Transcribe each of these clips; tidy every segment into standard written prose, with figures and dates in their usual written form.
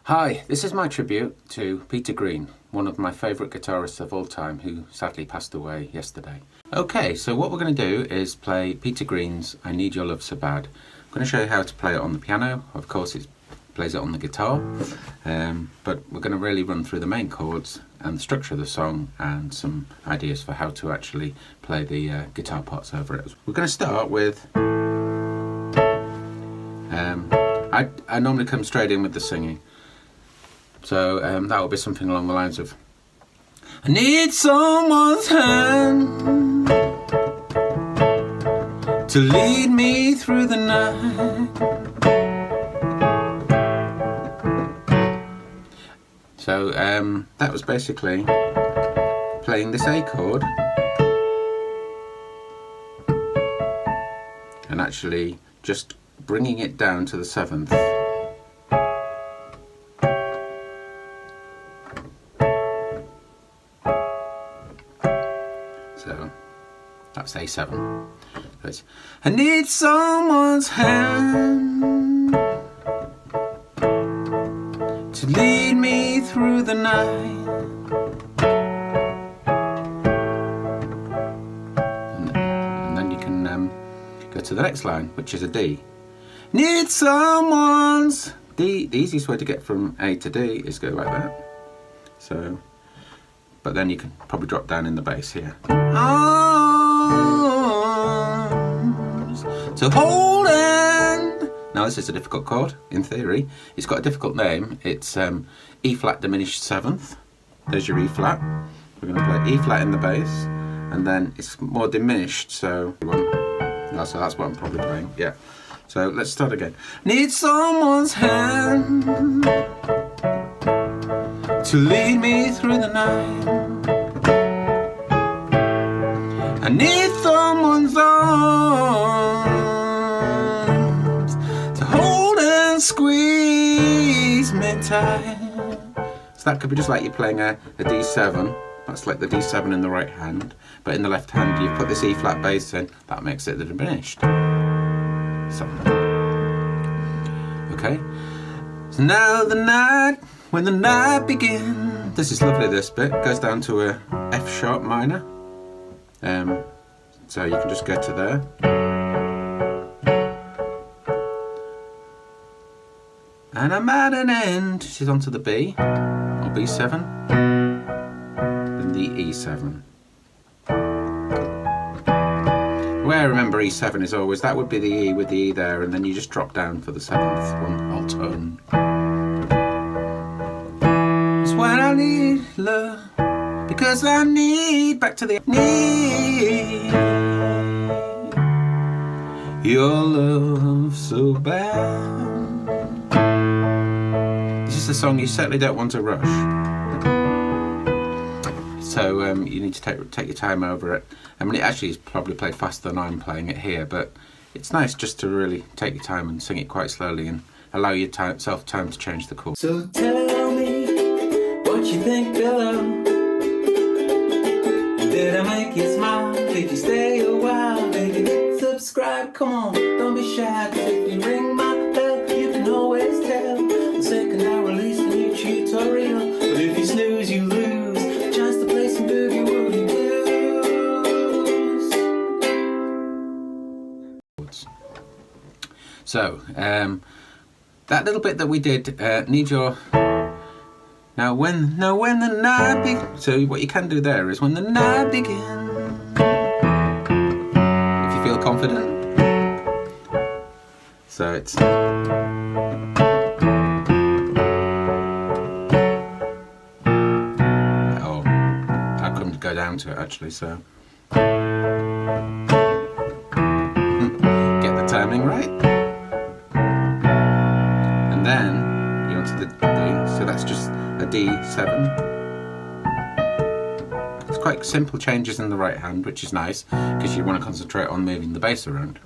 Hi, this is my tribute to Peter Green, one of my favourite guitarists of all time who sadly passed away yesterday. Okay, so what we're going to do is play Peter Green's I Need Your Love So Bad. I'm going to show you how to play it on the piano. Of course it plays it on the guitar, but we're going to really run through the main chords and the structure of the song and some ideas for how to actually play the guitar parts over it. We're going to start with... I normally come straight in with the singing. So that will be something along the lines of, I need someone's hand to lead me through the night. So that was basically playing this A chord and actually just bringing it down to the 7th. So that's A7. So it's, I need someone's hand to lead me through the night. And then you can go to the next line, which is a D. Need someone's D. The easiest way to get from A to D is go like that. So, but then you can probably drop down in the bass here. Arms to hold in. Now this is a difficult chord, in theory. It's got a difficult name. It's E flat diminished 7th. There's your E flat. We're going to play E flat in the bass, and then it's more diminished, so that's what I'm probably playing, yeah. So let's start again. Need someone's hand to lead me through the night. I need someone's arms to hold and squeeze me tight. So that could be just like you're playing a D7. That's like the D7 in the right hand, but in the left hand you put this E flat bass in. That makes it the diminished. So, okay. So now the night, when the night begins. This is lovely. This bit goes down to a F sharp minor. So you can just go to there. And I'm at an end. She's onto the B or B7, then the E7. The way I remember E7 is always, that would be the E with the E there, and then you just drop down for the 7th one, alt-tone. It's when I need love, because I need, back to the need your love so bad. This is a song you certainly don't want to rush. So you need to take your time over it. I mean, it actually is probably played faster than I'm playing it here, but it's nice just to really take your time and sing it quite slowly and allow yourself time to change the chord. So tell me what you think of love. Did I make you smile? Did you stay a while? Did you hit subscribe? Come on, don't be shy, 'cause if you ring my bell, you can always tell the second I release a new tutorial. But if you snooze, you lose a chance to play some boogie woogie blues. So that little bit that we did, need your... Now when the night begins, so what you can do there is when the night begins, if you feel confident. So it's... Oh, I couldn't go down to it actually, so... Get the timing right. And then you're onto the D, so that's just a D7. It's quite simple changes in the right hand, which is nice because you want to concentrate on moving the bass around.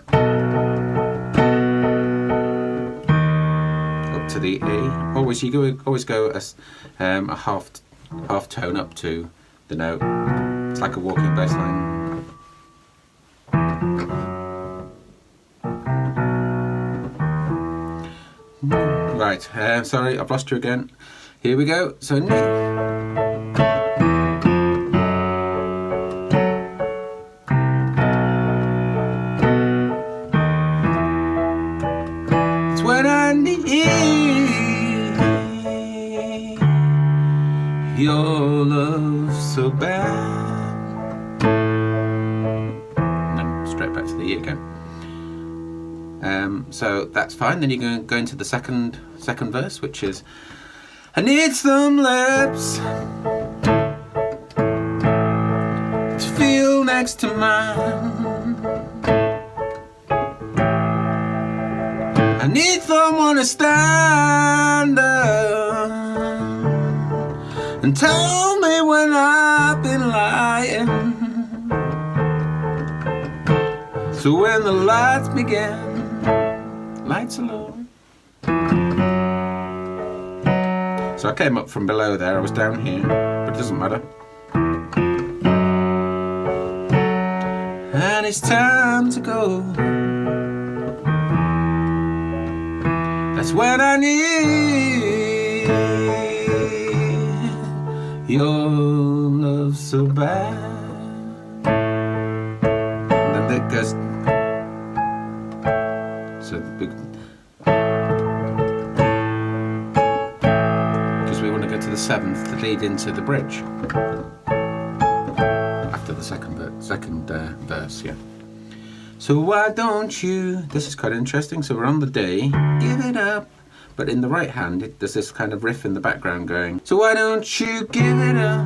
Up to the E. Always go a half tone up to the note. It's like a walking bass line. Right, sorry, I've lost you again. Here we go. So it's when I need your love so bad. And then straight back to the E again. So that's fine. Then you're going to go into the second verse, which is, I need some lips to feel next to mine. I need someone to stand up and tell me when I've been lying. So when the lights begin, lights are low. So I came up from below there, I was down here, but it doesn't matter. And it's time to go. That's when I need your love so bad. And then that goes. So the big. Because we want to go to the 7th to lead into the bridge. After the second verse, yeah. So why don't you, this is quite interesting, so we're on the D, give it up, but in the right hand there's this kind of riff in the background going, so why don't you give it up,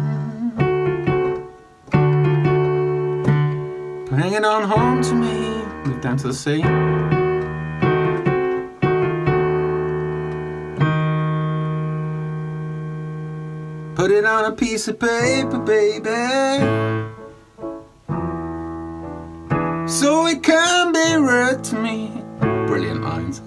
bring it on home to me, move down to the C. Put it on a piece of paper, baby, so it can be read to me. Brilliant lines.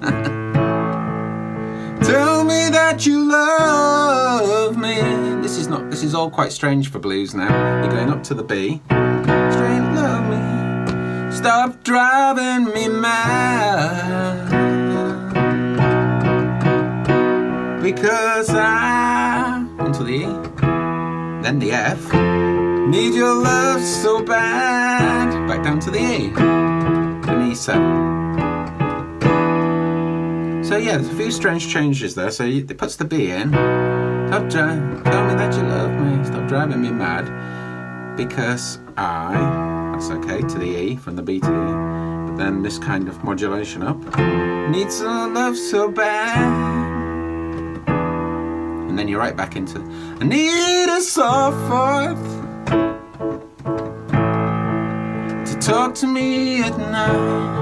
Tell me that you love me. This is all quite strange for blues now. You're going up to the B. Straight love me. Stop driving me mad. Because I, into the E, then the F. Need your love so bad. Back down to the E. An E7. So yeah, there's a few strange changes there. So it puts the B in. Tell me that you love me. Stop driving me mad. Because I, that's okay, to the E, from the B to the E. But then this kind of modulation up. Need some love so bad. And then you're right back into, I need a soft voice to talk to me at night.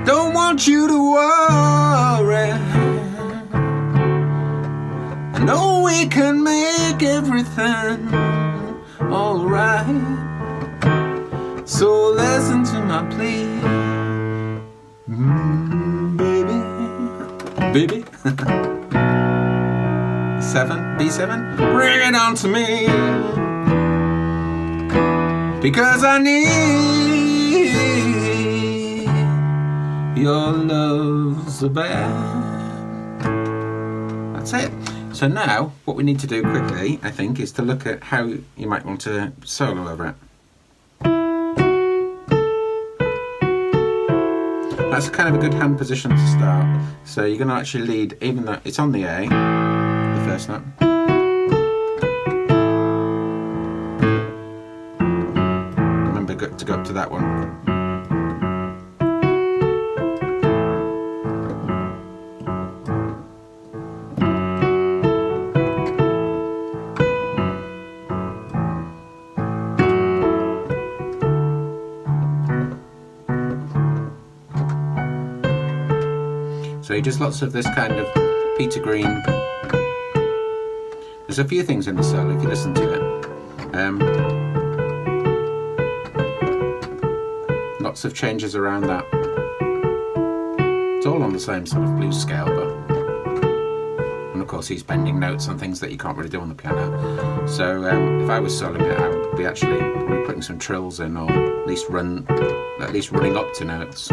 Don't want you to worry, I know we can make everything alright. So listen to my plea, baby. 7, B7, bring it on to me, because I need your love so bad. That's it. So now what we need to do quickly, I think, is to look at how you might want to solo over it. That's kind of a good hand position to start. So you're going to actually lead, even though it's on the A, the first note. Remember to go up to that one. So just lots of this kind of Peter Green. There's a few things in the solo if you listen to it. Lots of changes around that. It's all on the same sort of blues scale, but and of course he's bending notes on things that you can't really do on the piano. So if I was soloing it, I would be actually probably putting some trills in, or at least run at least running up to notes.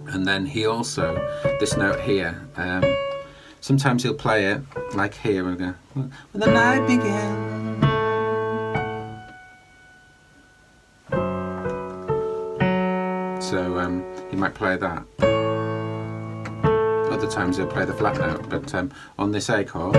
And then he also, this note here, sometimes he'll play it like here, and go, when the night begins. So he might play that. Other times he'll play the flat note, but on this A chord,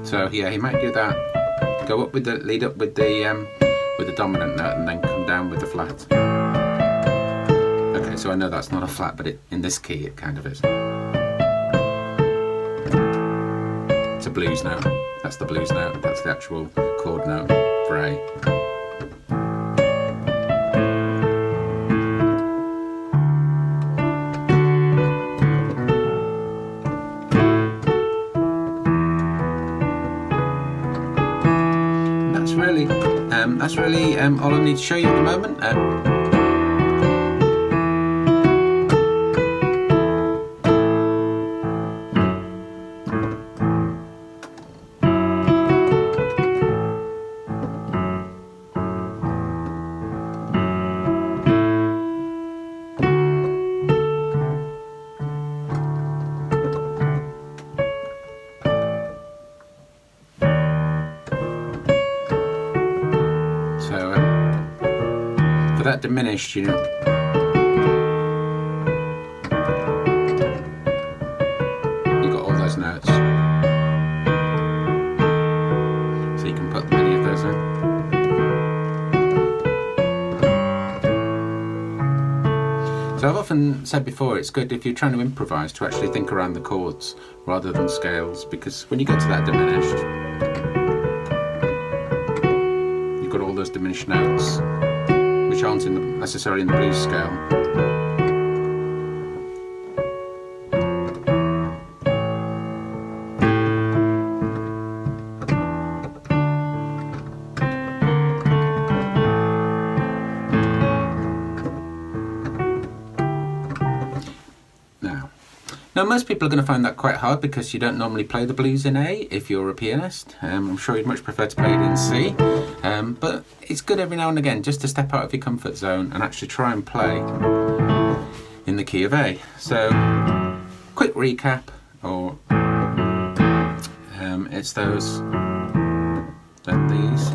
so yeah, he might do that. Go up with the lead up with the dominant note, and then come down with the flat. Okay, so I know that's not a flat, but in this key it kind of is. It's a blues note. That's the blues note. That's the actual chord note for A. That's really all I need to show you at the moment. For that diminished, you know, you got all those notes, so you can put any of those in. So I've often said before, it's good if you're trying to improvise to actually think around the chords rather than scales, because when you get to that diminished, you've got all those diminished notes which aren't necessarily in the blues scale. Now most people are going to find that quite hard because you don't normally play the blues in A if you're a pianist. I'm sure you'd much prefer to play it in C, but it's good every now and again just to step out of your comfort zone and actually try and play in the key of A. So, quick recap, or it's those, then these,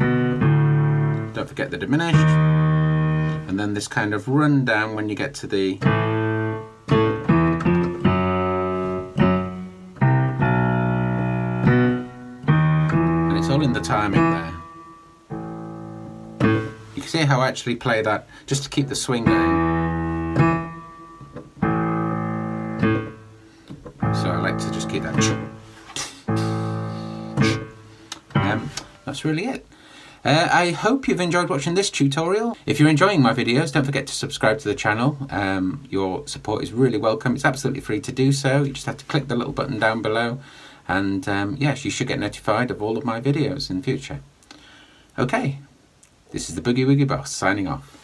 don't forget the diminished, and then this kind of run down when you get to the all in the timing there. You can see how I actually play that just to keep the swing going. So I like to just keep that. That's really it. I hope you've enjoyed watching this tutorial. If you're enjoying my videos, don't forget to subscribe to the channel. Your support is really welcome. It's absolutely free to do so. You just have to click the little button down below. And yes, you should get notified of all of my videos in future. Okay, this is the Boogie Woogie Boss signing off.